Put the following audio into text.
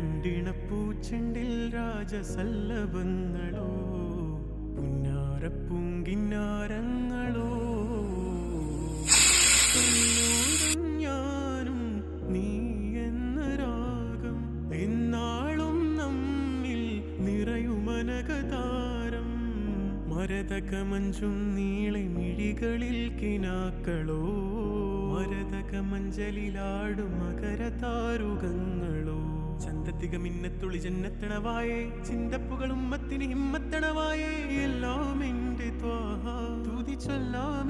രണ്ടിണപ്പൂച്ചെണ്ടിൽ രാജസല്ലഭങ്ങളോ പുന്നാരപ്പൂങ്കിന്നാരങ്ങളോ ഞാനും നീ എന്ന രാഗം എന്നാളും നമ്മിൽ നിറയുമനകതാരം മരതകമഞ്ചും നീളെ മിഴികളിൽ കിനാക്കളോ മരതകമഞ്ചലിലാടും മകരതാരുകങ്ങളോ ചന്തത്തിക മിന്നത്തുളി ജന്നത്തണവായേ ചിന്തപ്പുകളും മത്തിന് ഹിമ്മത്തണവായേ എല്ലാം എന്റെ ത്വാഹ തുതി ചൊല്ലാം